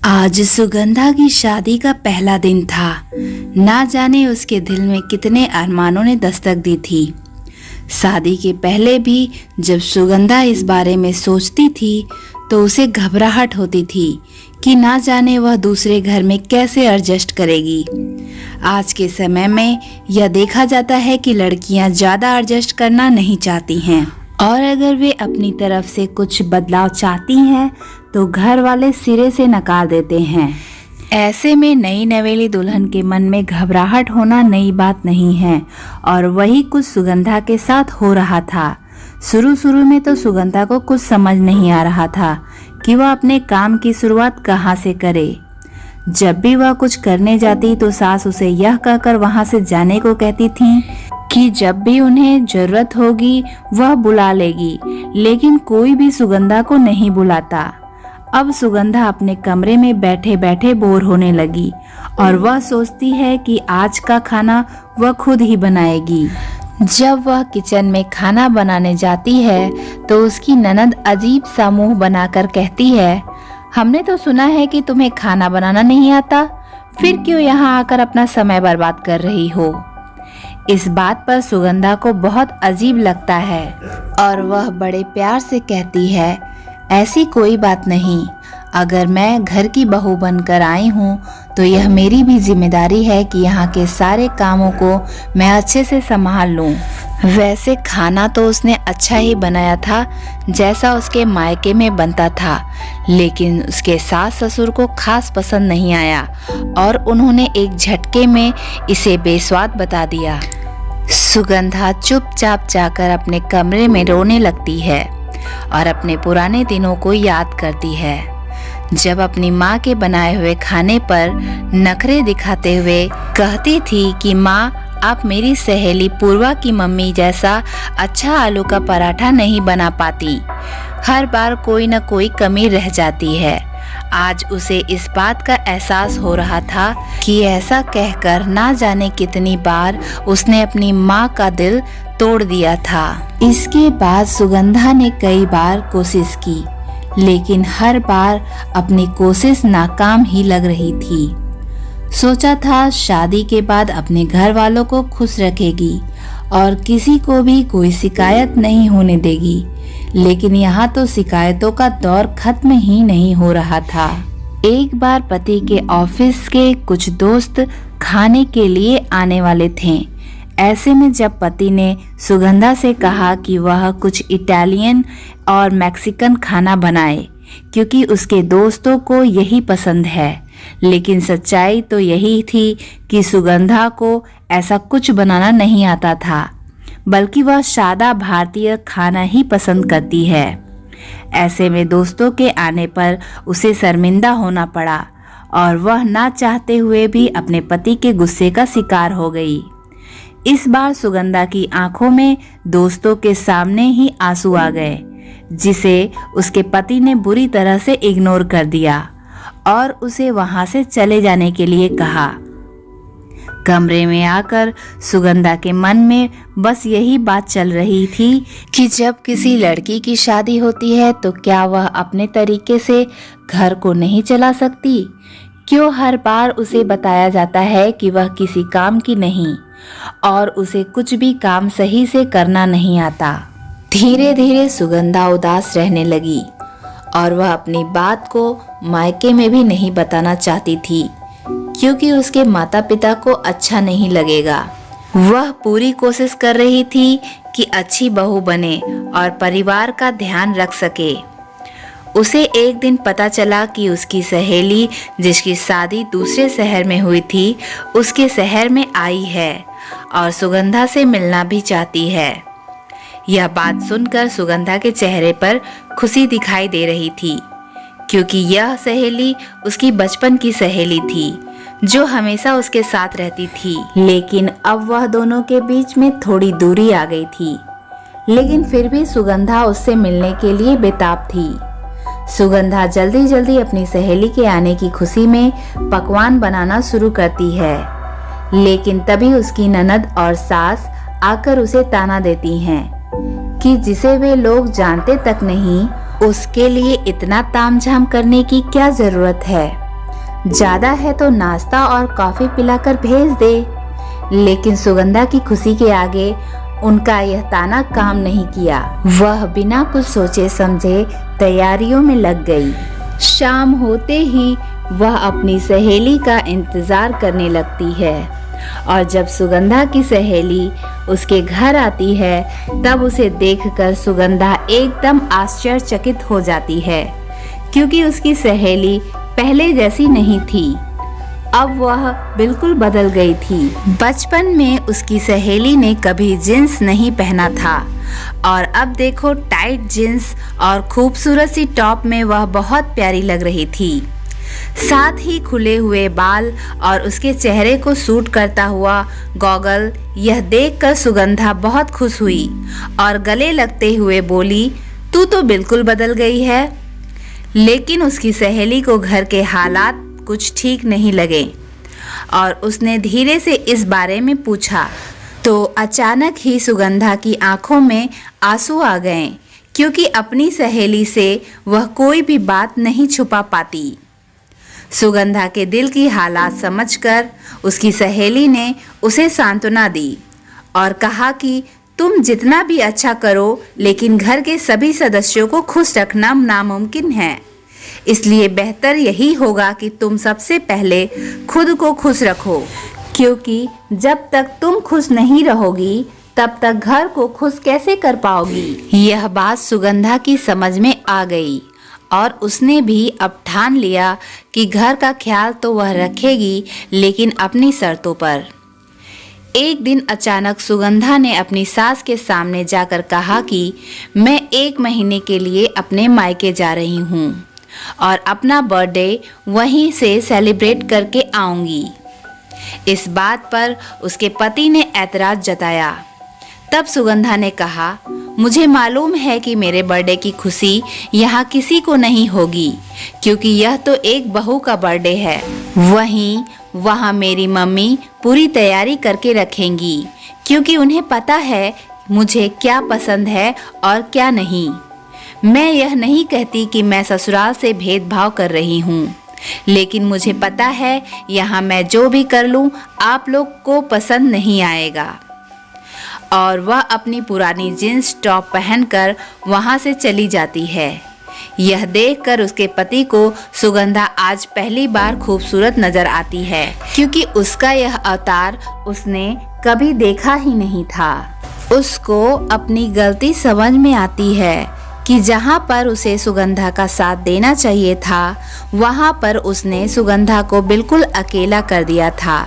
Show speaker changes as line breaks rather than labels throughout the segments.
आज सुगंधा की शादी का पहला दिन था। ना जाने उसके दिल में कितने अरमानों ने दस्तक दी थी। शादी के पहले भी जब सुगंधा इस बारे में सोचती थी तो उसे घबराहट होती थी कि ना जाने वह दूसरे घर में कैसे एडजस्ट करेगी। आज के समय में यह देखा जाता है कि लड़कियां ज़्यादा एडजस्ट करना नहीं चाहती हैं, और अगर वे अपनी तरफ से कुछ बदलाव चाहती हैं तो घर वाले सिरे से नकार देते हैं। ऐसे में नई नवेली दुल्हन के मन में घबराहट होना नई बात नहीं है, और वही कुछ सुगंधा के साथ हो रहा था। शुरू में तो सुगंधा को कुछ समझ नहीं आ रहा था कि वह अपने काम की शुरुआत कहाँ से करे। जब भी वह कुछ करने जाती तो सास उसे यह कहकर वहाँ से जाने को कहती थी कि जब भी उन्हें जरूरत होगी वह बुला लेगी, लेकिन कोई भी सुगंधा को नहीं बुलाता। अब सुगंधा अपने कमरे में बैठे बैठे बोर होने लगी और वह सोचती है कि आज का खाना वह खुद ही बनाएगी। जब वह किचन में खाना बनाने जाती है तो उसकी ननद अजीब सा मुंह बनाकर कहती है, हमने तो सुना है कि तुम्हें खाना बनाना नहीं आता, फिर क्यों यहाँ आकर अपना समय बर्बाद कर रही हो। इस बात पर सुगंधा को बहुत अजीब लगता है और वह बड़े प्यार से कहती है, ऐसी कोई बात नहीं, अगर मैं घर की बहू बनकर आई हूँ तो यह मेरी भी जिम्मेदारी है कि यहाँ के सारे कामों को मैं अच्छे से संभाल लूँ। वैसे खाना तो उसने अच्छा ही बनाया था जैसा उसके मायके में बनता था, लेकिन उसके सास ससुर को खास पसंद नहीं आया और उन्होंने एक झटके में इसे बेस्वाद बता दिया। सुगंधा चुपचाप जाकर अपने कमरे में रोने लगती है और अपने पुराने दिनों को याद करती है, जब अपनी माँ के बनाए हुए खाने पर नखरे दिखाते हुए कहती थी कि माँ, आप मेरी सहेली पूर्वा की मम्मी जैसा अच्छा आलू का पराठा नहीं बना पाती, हर बार कोई न कोई कमी रह जाती है। आज उसे इस बात का एहसास हो रहा था कि ऐसा कहकर ना जाने कितनी बार उसने अपनी माँ का दिल तोड़ दिया था। इसके बाद सुगंधा ने कई बार कोशिश की, लेकिन हर बार अपनी कोशिश नाकाम ही लग रही थी। सोचा था शादी के बाद अपने घर वालों को खुश रखेगी और किसी को भी कोई शिकायत नहीं होने देगी, लेकिन यहाँ तो शिकायतों का दौर खत्म ही नहीं हो रहा था। एक बार पति के ऑफिस के कुछ दोस्त खाने के लिए आने वाले थे। ऐसे में जब पति ने सुगंधा से कहा कि वह कुछ इटालियन और मैक्सिकन खाना बनाए, क्योंकि उसके दोस्तों को यही पसंद है, लेकिन सच्चाई तो यही थी कि सुगंधा को ऐसा कुछ बनाना नहीं आता था, बल्कि वह सादा भारतीय खाना ही पसंद करती है। ऐसे में दोस्तों के आने पर उसे शर्मिंदा होना पड़ा और वह ना चाहते हुए भी अपने पति के गुस्से का शिकार हो गई। इस बार सुगंधा की आंखों में दोस्तों के सामने ही आंसू आ गए, जिसे उसके पति ने बुरी तरह से इग्नोर कर दिया और उसे वहां से चले जाने के लिए कहा। कमरे में आकर सुगंधा के मन में बस यही बात चल रही थी कि जब किसी लड़की की शादी होती है तो क्या वह अपने तरीके से घर को नहीं चला सकती? क्यों हर बार उसे बताया जाता है कि वह किसी काम की नहीं और उसे कुछ भी काम सही से करना नहीं आता? धीरे धीरे सुगंधा उदास रहने लगी और वह अपनी बात को मायके में भी नहीं बताना चाहती थी, क्योंकि उसके माता पिता को अच्छा नहीं लगेगा। वह पूरी कोशिश कर रही थी कि अच्छी बहू बने और परिवार का ध्यान रख सके। उसे एक दिन पता चला कि उसकी सहेली, जिसकी शादी दूसरे शहर में हुई थी, उसके शहर में आई है और सुगंधा से मिलना भी चाहती है। यह बात सुनकर सुगंधा के चेहरे पर खुशी दिखाई दे रही थी, क्योंकि यह सहेली उसकी बचपन की सहेली थी जो हमेशा उसके साथ रहती थी। लेकिन अब वह दोनों के बीच में थोड़ी दूरी आ गई थी, लेकिन फिर भी सुगंधा उससे मिलने के लिए बेताब थी। सुगंधा जल्दी जल्दी अपनी सहेली के आने की खुशी में पकवान बनाना शुरू करती है, लेकिन तभी उसकी ननद और सास आकर उसे ताना देती हैं कि जिसे वे लोग जानते तक नहीं, उसके लिए इतना तामझाम करने की क्या जरूरत है। ज्यादा है तो नाश्ता और कॉफी पिलाकर भेज दे। लेकिन सुगंधा की खुशी के आगे उनका यह ताना काम नहीं किया। वह बिना कुछ सोचे समझे तैयारियों में लग गई। शाम होते ही वह अपनी सहेली का इंतजार करने लगती है और जब सुगंधा की सहेली उसके घर आती है तब उसे देखकर सुगंधा एकदम आश्चर्यचकित हो जाती है, क्योंकि उसकी सहेली पहले जैसी नहीं थी। अब वह बिल्कुल बदल गई थी। बचपन में उसकी सहेली ने कभी जींस नहीं पहना था और अब देखो टाइट जींस और खूबसूरत सी टॉप में वह बहुत प्यारी लग रही थी। साथ ही खुले हुए बाल और उसके चेहरे को सूट करता हुआ गॉगल, यह देखकर सुगंधा बहुत खुश हुई और गले लगते हुए बोली, तू तो बिल्कुल बदल गई है। लेकिन उसकी सहेली को घर के हालात कुछ ठीक नहीं लगे और उसने धीरे से इस बारे में पूछा तो अचानक ही सुगंधा की आंखों में आंसू आ गए, क्योंकि अपनी सहेली से वह कोई भी बात नहीं छुपा पाती। सुगंधा के दिल की हालात समझकर उसकी सहेली ने उसे सांत्वना दी और कहा कि तुम जितना भी अच्छा करो लेकिन घर के सभी सदस्यों को खुश रखना नामुमकिन है, इसलिए बेहतर यही होगा कि तुम सबसे पहले खुद को खुश रखो, क्योंकि जब तक तुम खुश नहीं रहोगी तब तक घर को खुश कैसे कर पाओगी। यह बात सुगंधा की समझ में आ गई और उसने भी अब ठान लिया कि घर का ख्याल तो वह रखेगी, लेकिन अपनी शर्तों पर। एक दिन अचानक सुगंधा ने अपनी सास के सामने जाकर कहा कि मैं 1 महीने के लिए अपने मायके जा रही हूँ और अपना बर्थडे वहीं से सेलिब्रेट करके आऊंगी। इस बात पर उसके पति ने ऐतराज जताया। तब सुगंधा ने कहा, मुझे मालूम है कि मेरे बर्थडे की खुशी यहाँ किसी को नहीं होगी, क्योंकि यह तो एक बहू का बर्थडे है। वहाँ मेरी मम्मी पूरी तैयारी करके रखेंगी, क्योंकि उन्हें पता है मुझे क्या पसंद है और क्या नहीं। मैं यह नहीं कहती कि मैं ससुराल से भेदभाव कर रही हूँ, लेकिन मुझे पता है यहाँ मैं जो भी कर लूँ आप लोग को पसंद नहीं आएगा। और वह अपनी पुरानी जींस टॉप पहनकर वहाँ से चली जाती है। यह देखकर उसके पति को सुगंधा आज पहली बार खूबसूरत नजर आती है, क्योंकि उसका यह अवतार उसने कभी देखा ही नहीं था। उसको अपनी गलती समझ में आती है कि जहाँ पर उसे सुगंधा का साथ देना चाहिए था, वहाँ पर उसने सुगंधा को बिल्कुल अकेला कर दिया था।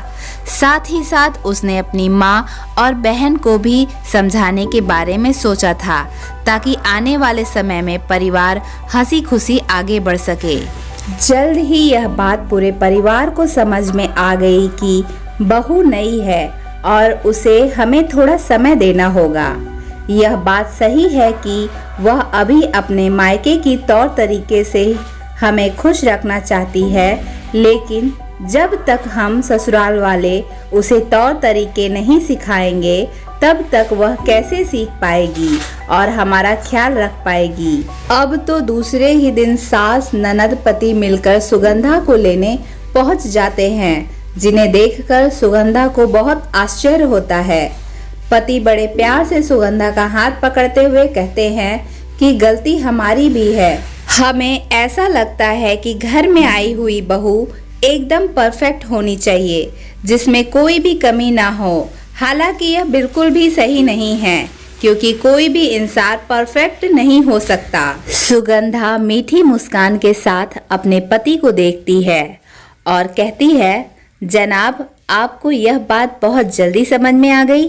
साथ ही साथ उसने अपनी माँ और बहन को भी समझाने के बारे में सोचा था, ताकि आने वाले समय में परिवार हंसी खुशी आगे बढ़ सके। जल्द ही यह बात पूरे परिवार को समझ में आ गई कि बहू नई है और उसे हमें थोड़ा समय देना होगा। यह बात सही है कि वह अभी अपने मायके की तौर तरीके से हमें खुश रखना चाहती है, लेकिन जब तक हम ससुराल वाले उसे तौर तरीके नहीं सिखाएंगे तब तक वह कैसे सीख पाएगी और हमारा ख्याल रख पाएगी। अब तो दूसरे ही दिन सास ननद पति मिलकर सुगंधा को लेने पहुंच जाते हैं, जिन्हें देखकर सुगंधा को बहुत आश्चर्य होता है। पति बड़े प्यार से सुगंधा का हाथ पकड़ते हुए कहते हैं कि गलती हमारी भी है। हमें ऐसा लगता है कि घर में आई हुई बहू एकदम परफेक्ट होनी चाहिए, जिसमें कोई भी कमी ना हो। हालांकि यह बिल्कुल भी सही नहीं है, क्योंकि कोई भी इंसान परफेक्ट नहीं हो सकता। सुगंधा मीठी मुस्कान के साथ अपने पति को देखती है और कहती है, जनाब आपको यह बात बहुत जल्दी समझ में आ गई।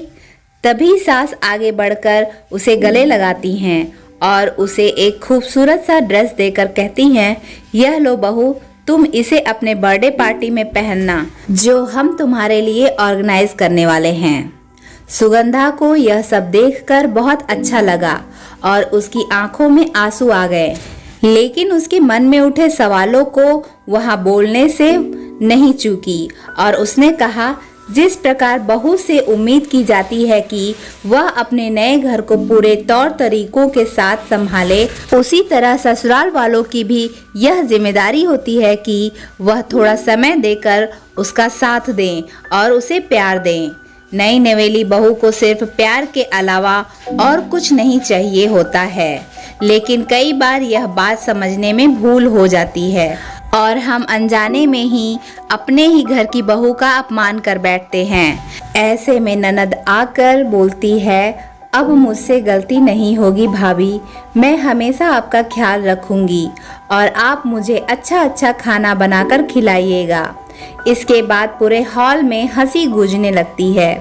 तभी सास आगे बढ़कर उसे गले लगाती हैं और उसे एक खूबसूरत सा ड्रेस देकर कहती हैं, यह लो बहू, तुम इसे अपने बर्थडे पार्टी में पहनना, जो हम तुम्हारे लिए ऑर्गेनाइज करने वाले हैं। सुगंधा को यह सब देखकर बहुत अच्छा लगा और उसकी आंखों में आंसू आ गए, लेकिन उसके मन में उठे सवालों को वहां बोलने से नहीं चूकी और उसने कहा जिस प्रकार बहू से उम्मीद की जाती है कि वह अपने नए घर को पूरे तौर तरीकों के साथ संभाले, उसी तरह ससुराल वालों की भी यह जिम्मेदारी होती है कि वह थोड़ा समय देकर उसका साथ दें और उसे प्यार दें। नई नवेली बहू को सिर्फ प्यार के अलावा और कुछ नहीं चाहिए होता है, लेकिन कई बार यह बात समझने में भूल हो जाती है और हम अनजाने में ही अपने ही घर की बहू का अपमान कर बैठते हैं। ऐसे में ननद आकर बोलती है, अब मुझसे गलती नहीं होगी भाभी, मैं हमेशा आपका ख्याल रखूंगी और आप मुझे अच्छा अच्छा खाना बनाकर खिलाइएगा। इसके बाद पूरे हॉल में हंसी गूंजने लगती है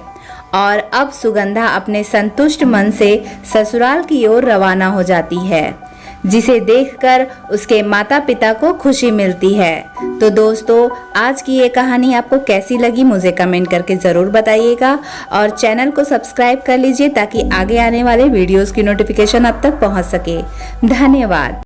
और अब सुगंधा अपने संतुष्ट मन से ससुराल की ओर रवाना हो जाती है, जिसे देखकर उसके माता पिता को खुशी मिलती है। तो दोस्तों, आज की ये कहानी आपको कैसी लगी मुझे कमेंट करके ज़रूर बताइएगा और चैनल को सब्सक्राइब कर लीजिए ताकि आगे आने वाले वीडियोस की नोटिफिकेशन आप तक पहुंच सके। धन्यवाद।